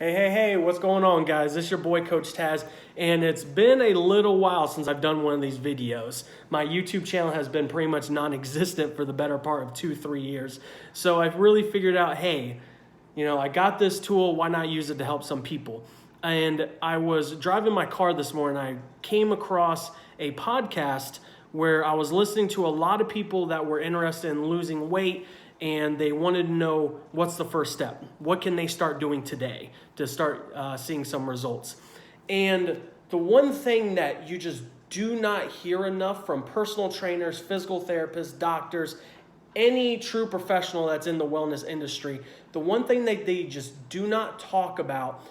Hey, what's going on, guys? This is your boy, Coach Taz, and it's been a little while since I've done one of these videos. My YouTube channel has been pretty much non-existent for the better part of 2-3 years. So I've really figured out, hey, I got this tool, why not use it to help some people? And I was driving my car this morning, I came across a podcast where I was listening to a lot of people that were interested in losing weight, and they wanted to know what's the first step. What can they start doing today to start seeing some results? And the one thing that you just do not hear enough from personal trainers, physical therapists, doctors, any true professional that's in the wellness industry, the one thing that they just do not talk about,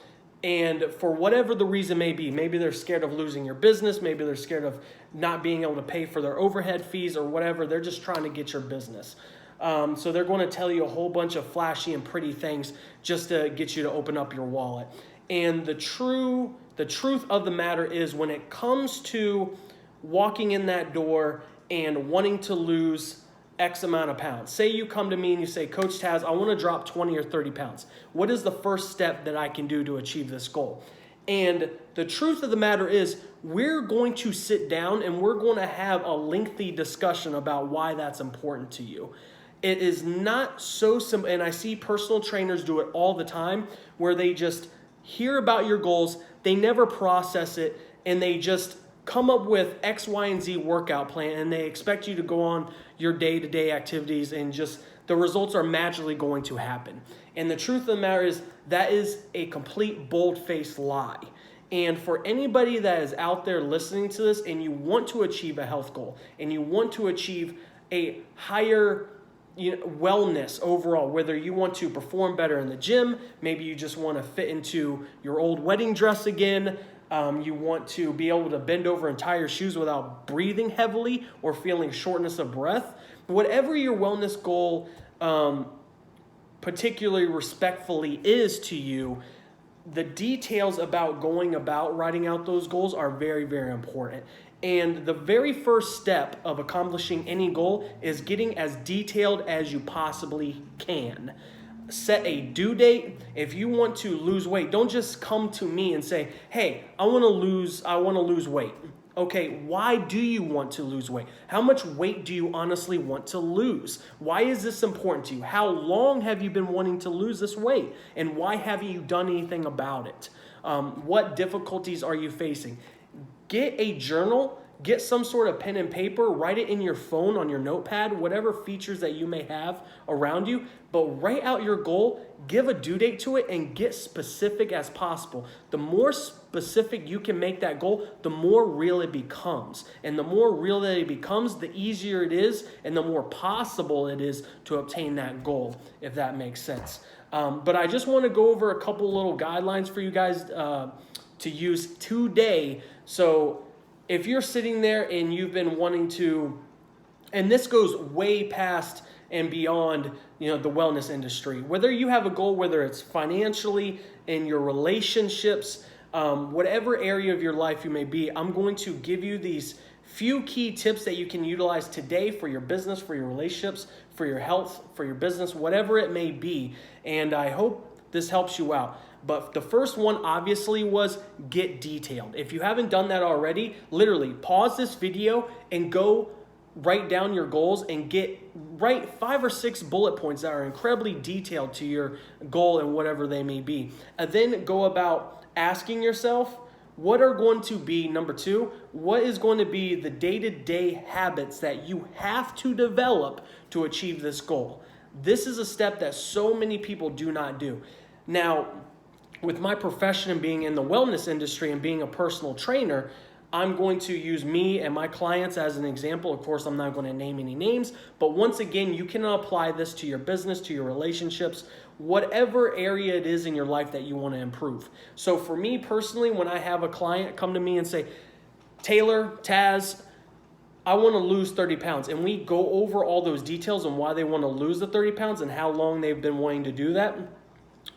and for whatever the reason may be, maybe they're scared of losing your business, maybe they're scared of not being able to pay for their overhead fees or whatever, they're just trying to get your business. So they're going to tell you a whole bunch of flashy and pretty things just to get you to open up your wallet. And the truth of the matter is, when it comes to walking in that door and wanting to lose X amount of pounds, say you come to me and you say, Coach Taz, I want to drop 20 or 30 pounds. What is the first step that I can do to achieve this goal? And the truth of the matter is, we're going to sit down and we're going to have a lengthy discussion about why that's important to you. It is not so simple, and I see personal trainers do it all the time, where they just hear about your goals, they never process it, and they just come up with X, Y, and Z workout plan, and they expect you to go on your day-to-day activities, and just the results are magically going to happen. And the truth of the matter is, that is a complete bold-faced lie. And for anybody that is out there listening to this, and you want to achieve a health goal, and you want to achieve a higher wellness overall, whether you want to perform better in the gym, maybe you just want to fit into your old wedding dress again, you want to be able to bend over and tie your shoes without breathing heavily or feeling shortness of breath, whatever your wellness goal particularly respectfully is to you, the details about going about writing out those goals are very, very important. And the very first step of accomplishing any goal is getting as detailed as you possibly can. Set a due date. If you want to lose weight, don't just come to me and say, hey, I want to lose weight. Okay, why do you want to lose weight? How much weight do you honestly want to lose? Why is this important to you? How long have you been wanting to lose this weight? And why haven't you done anything about it? What difficulties are you facing? Get a journal, get some sort of pen and paper, write it in your phone, on your notepad, whatever features that you may have around you, but write out your goal, give a due date to it, and get specific as possible. The more specific you can make that goal, the more real it becomes. And the more real that it becomes, the easier it is, and the more possible it is to obtain that goal, if that makes sense. But I just want to go over a couple little guidelines for you guys to use today. So if you're sitting there and you've been wanting to, and this goes way past and beyond, the wellness industry, whether you have a goal, whether it's financially, in your relationships, whatever area of your life you may be, I'm going to give you these few key tips that you can utilize today for your business, for your relationships, for your health, for your business, whatever it may be. And I hope this helps you out. But the first one obviously was get detailed. If you haven't done that already, literally pause this video and go write down your goals and write 5 or 6 bullet points that are incredibly detailed to your goal and whatever they may be. And then go about asking yourself, what are going to be, number 2, what is going to be the day-to-day habits that you have to develop to achieve this goal? This is a step that so many people do not do. Now, with my profession and being in the wellness industry and being a personal trainer, I'm going to use me and my clients as an example. Of course, I'm not going to name any names, but once again, you can apply this to your business, to your relationships, whatever area it is in your life that you want to improve. So for me personally, when I have a client come to me and say, Taylor, Taz, I want to lose 30 pounds, and we go over all those details on why they want to lose the 30 pounds and how long they've been wanting to do that,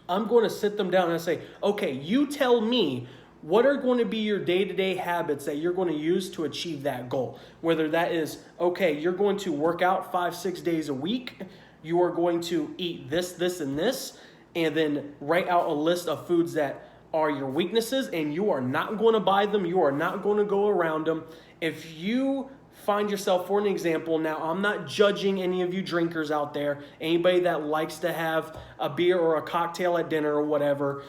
I'm going to sit them down and say, okay, you tell me what are going to be your day-to-day habits that you're going to use to achieve that goal. Whether that is, okay, you're going to work out 5-6 days a week, you are going to eat this, and this, and then write out a list of foods that are your weaknesses and you are not going to buy them, you are not going to go around them. If you find yourself, for an example, now I'm not judging any of you drinkers out there, anybody that likes to have a beer or a cocktail at dinner or whatever,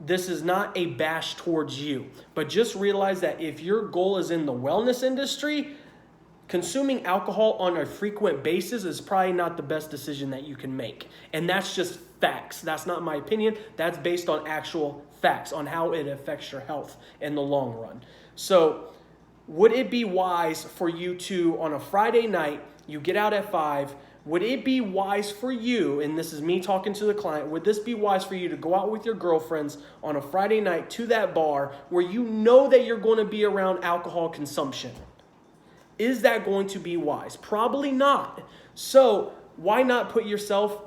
this is not a bash towards you. But just realize that if your goal is in the wellness industry, consuming alcohol on a frequent basis is probably not the best decision that you can make. And that's just facts. That's not my opinion. That's based on actual facts on how it affects your health in the long run. So would it be wise for you to, on a Friday night, you get out at 5, would it be wise for you, and this is me talking to the client, would this be wise for you to go out with your girlfriends on a Friday night to that bar where you know that you're going to be around alcohol consumption? Is that going to be wise? Probably not. So why not put yourself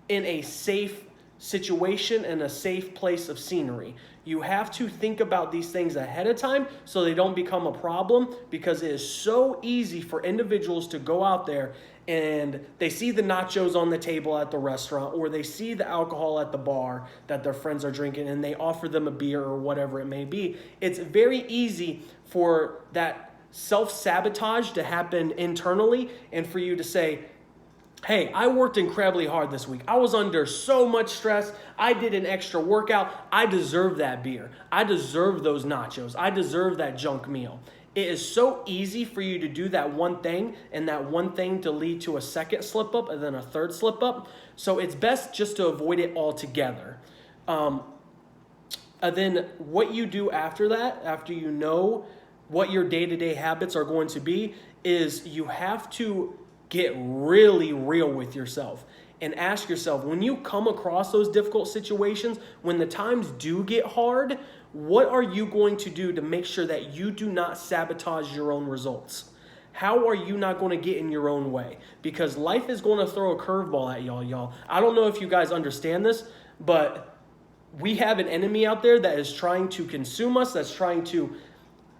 in a safe situation and a safe place of scenery? You have to think about these things ahead of time so they don't become a problem, because it is so easy for individuals to go out there and they see the nachos on the table at the restaurant, or they see the alcohol at the bar that their friends are drinking and they offer them a beer or whatever it may be. It's very easy for that self-sabotage to happen internally and for you to say, hey, I worked incredibly hard this week. I was under so much stress. I did an extra workout. I deserve that beer. I deserve those nachos. I deserve that junk meal. It is so easy for you to do that one thing and that one thing to lead to a second slip up and then a third slip up. So it's best just to avoid it altogether. And then what you do after that, after you know what your day-to-day habits are going to be, is you have to get really real with yourself and ask yourself, when you come across those difficult situations, when the times do get hard, what are you going to do to make sure that you do not sabotage your own results? How are you not going to get in your own way? Because life is going to throw a curveball at y'all. I don't know if you guys understand this, but we have an enemy out there that is trying to consume us, that's trying to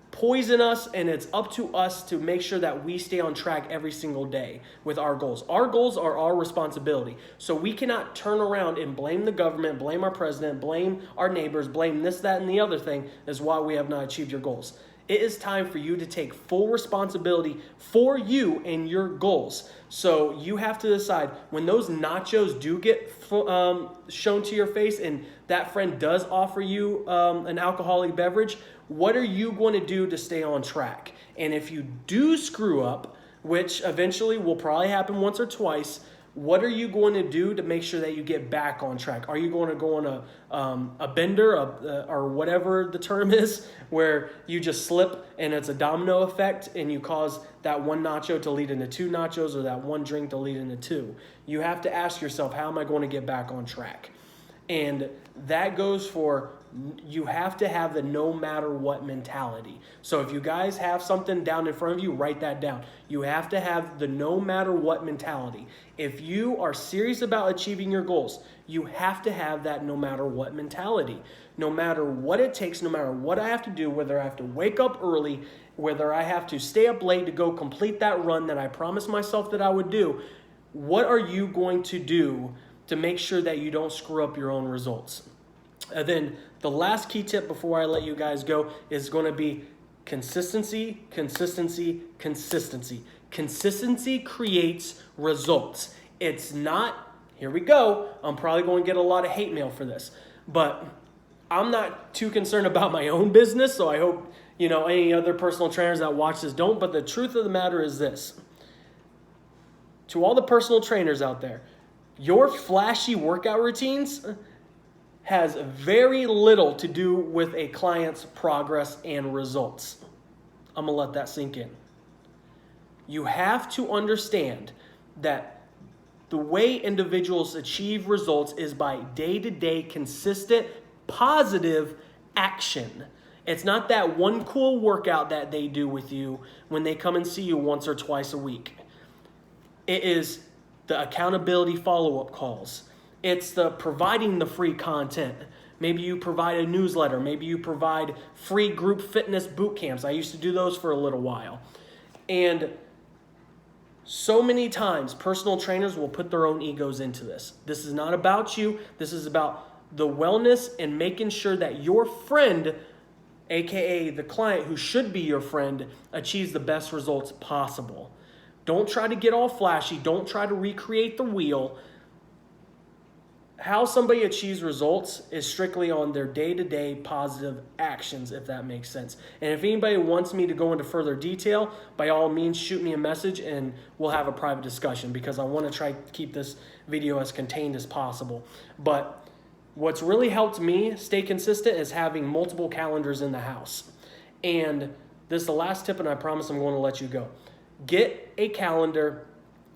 poison us, and it's up to us to make sure that we stay on track every single day with our goals. Our goals are our responsibility. So we cannot turn around and blame the government, blame our president, blame our neighbors, blame this, that, and the other thing is why we have not achieved your goals. It is time for you to take full responsibility for you and your goals. So you have to decide, when those nachos do get shown to your face and that friend does offer you an alcoholic beverage, what are you going to do to stay on track? And if you do screw up, which eventually will probably happen once or twice, what are you going to do to make sure that you get back on track? Are you going to go on a bender or whatever the term is, where you just slip and it's a domino effect and you cause that one nacho to lead into two nachos or that one drink to lead into two? You have to ask yourself, how am I going to get back on track? And that goes for, you have to have the no matter what mentality. So if you guys have something down in front of you, write that down. You have to have the no matter what mentality. If you are serious about achieving your goals, you have to have that no matter what mentality. No matter what it takes, no matter what I have to do, whether I have to wake up early, whether I have to stay up late to go complete that run that I promised myself that I would do, what are you going to do to make sure that you don't screw up your own results? And then the last key tip before I let you guys go is going to be consistency, consistency, consistency. Consistency creates results. It's not, here we go, I'm probably going to get a lot of hate mail for this, but I'm not too concerned about my own business, so I hope, any other personal trainers that watch this don't, but the truth of the matter is this. To all the personal trainers out there, your flashy workout routines has very little to do with a client's progress and results. I'm going to let that sink in. You have to understand that the way individuals achieve results is by day-to-day, consistent, positive action. It's not that one cool workout that they do with you when they come and see you once or twice a week. It is the accountability follow-up calls. It's the providing the free content. Maybe you provide a newsletter. Maybe you provide free group fitness boot camps. I used to do those for a little while. And So many times, personal trainers will put their own egos into this. This is not about you. This is about the wellness and making sure that your friend, aka the client who should be your friend, achieves the best results possible. Don't try to get all flashy. Don't try to recreate the wheel. How somebody achieves results is strictly on their day-to-day positive actions, if that makes sense. And if anybody wants me to go into further detail, by all means, shoot me a message and we'll have a private discussion, because I want to try to keep this video as contained as possible. But what's really helped me stay consistent is having multiple calendars in the house. And this is the last tip, and I promise I'm going to let you go. Get a calendar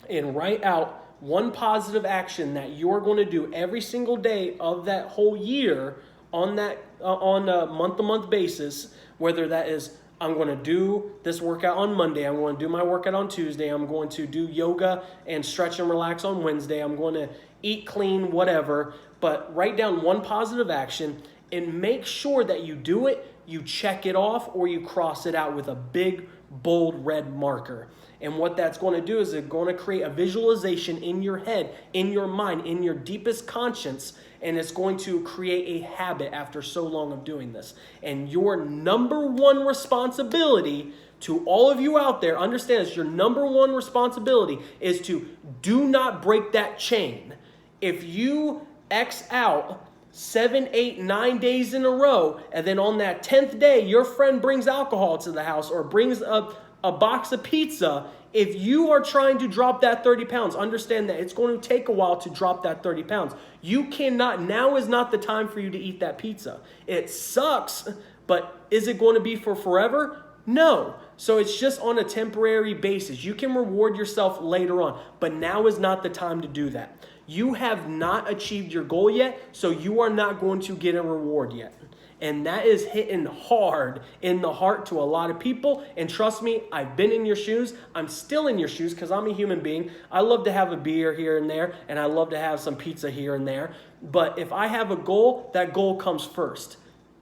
and write out one positive action that you're going to do every single day of that whole year on a month-to-month basis, whether that is, I'm going to do this workout on Monday, I'm going to do my workout on Tuesday, I'm going to do yoga and stretch and relax on Wednesday, I'm going to eat clean, whatever. But write down one positive action and make sure that you do it, you check it off, or you cross it out with a big, bold red marker. And what that's going to do is it's going to create a visualization in your head, in your mind, in your deepest conscience, and it's going to create a habit after so long of doing this. And your number one responsibility to all of you out there, understand this, your number one responsibility is to do not break that chain. If you X out 7, 8, 9 days in a row, and then on that 10th day, your friend brings alcohol to the house or brings a box of pizza, if you are trying to drop that 30 pounds, understand that it's going to take a while to drop that 30 pounds. You cannot, now is not the time for you to eat that pizza. It sucks, but is it going to be for forever? No. So it's just on a temporary basis. You can reward yourself later on, but now is not the time to do that. You have not achieved your goal yet, so you are not going to get a reward yet. And that is hitting hard in the heart to a lot of people. And trust me, I've been in your shoes. I'm still in your shoes because I'm a human being. I love to have a beer here and there, and I love to have some pizza here and there. But if I have a goal, that goal comes first.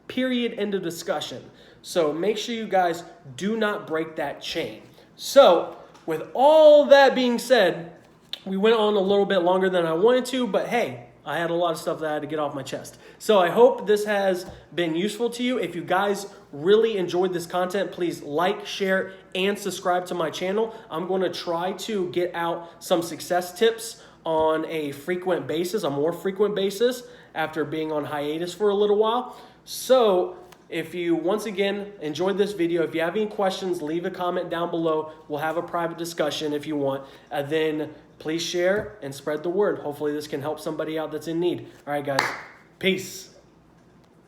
Period. End of discussion. So make sure you guys do not break that chain. So with all that being said, we went on a little bit longer than I wanted to, but hey, I had a lot of stuff that I had to get off my chest. So I hope this has been useful to you. If you guys really enjoyed this content, please like, share, and subscribe to my channel. I'm going to try to get out some success tips on a frequent basis, a more frequent basis, after being on hiatus for a little while. So if you, once again, enjoyed this video, if you have any questions, leave a comment down below. We'll have a private discussion if you want. Then please share and spread the word. Hopefully this can help somebody out that's in need. All right, guys. Peace.